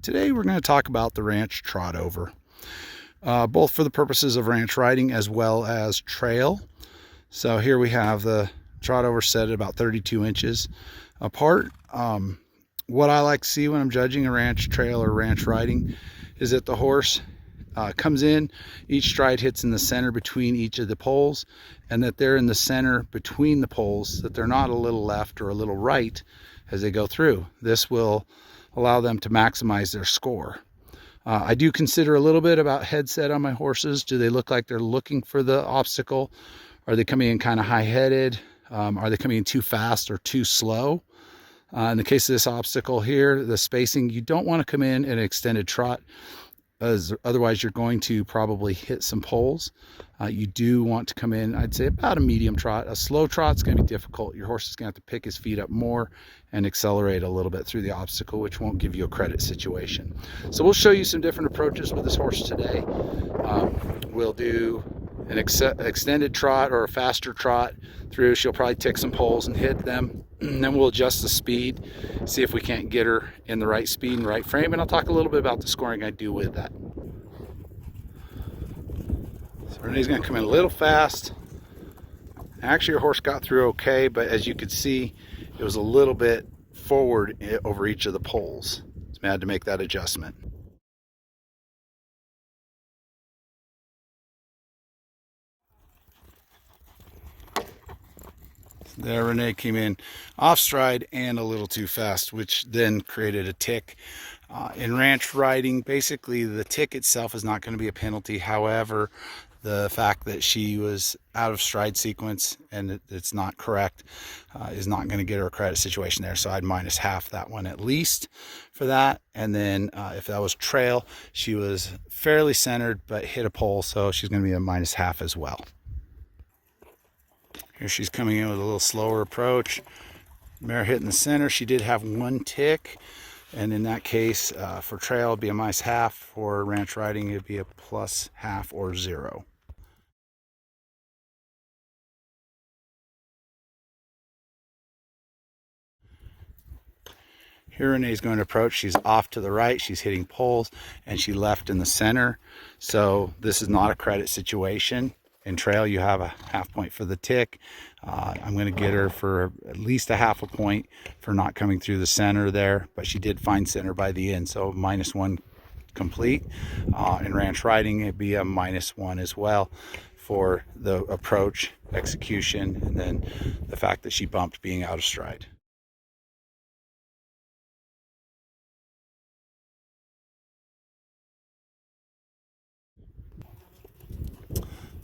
Today we're going to talk about the ranch trot over, both for the purposes of ranch riding as well as trail. So here we have the trot over set at about 32 inches apart. What I like to see when I'm judging a ranch trail or ranch riding is that the horse comes in, each stride hits in the center between each of the poles, and that they're in the center between the poles, that they're not a little left or a little right as they go through. This will allow them to maximize their score. I do consider a little bit about headset on my horses. Do they look like they're looking for the obstacle? Are they coming in kind of high-headed? Are they coming in too fast or too slow? In the case of this obstacle here, the spacing, you don't want to come in an extended trot, as otherwise you're going to probably hit some poles. You do want to come in, I'd say, about a medium trot. A slow trot's going to be difficult. Your horse is going to have to pick his feet up more and accelerate a little bit through the obstacle, which won't give you a credit situation. So we'll show you some different approaches with this horse today. We'll do an extended trot or a faster trot through. She'll probably tick some poles and hit them, and then we'll adjust the speed, see if we can't get her in the right speed and right frame, and I'll talk a little bit about the scoring I do with that. So Renee's going to come in a little fast. Actually, your horse got through okay, but as you could see, it was a little bit forward over each of the poles, so I had to make that adjustment. There, Renee came in off stride and a little too fast, which then created a tick. In ranch riding, basically the tick itself is not going to be a penalty. However, the fact that she was out of stride sequence and it's not correct is not going to get her a credit situation there. So I'd minus half that one at least for that. And then if that was trail, she was fairly centered but hit a pole, so she's going to be a minus half as well. Here she's coming in with a little slower approach. Mare hitting the center. She did have one tick, and in that case, for trail, it'd be a minus half. For ranch riding, it'd be a plus half or 0. Here Renee's going to approach. She's off to the right. She's hitting poles, and she left in the center. So this is not a credit situation. In trail, you have a half point for the tick. I'm going to get her for at least a half a point for not coming through the center there, but she did find center by the end, so -1 complete. In ranch riding, it'd be a -1 as well for the approach, execution, and then the fact that she bumped being out of stride.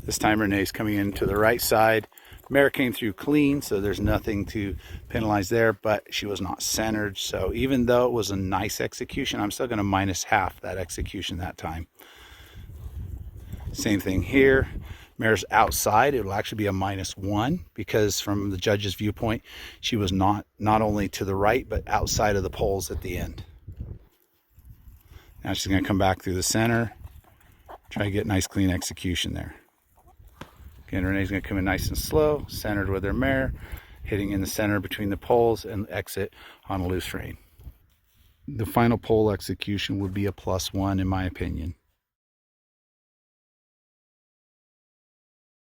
This time Renee's coming in to the right side. Mare came through clean, so there's nothing to penalize there, but she was not centered. So even though it was a nice execution, I'm still going to minus half that execution that time. Same thing here. Mare's outside. It'll actually be a -1 because from the judge's viewpoint, she was not only to the right, but outside of the poles at the end. Now she's going to come back through the center. Try to get nice clean execution there. Again, Renee's going to come in nice and slow, centered with her mare, hitting in the center between the poles and exit on a loose rein. The final pole execution would be a +1 in my opinion.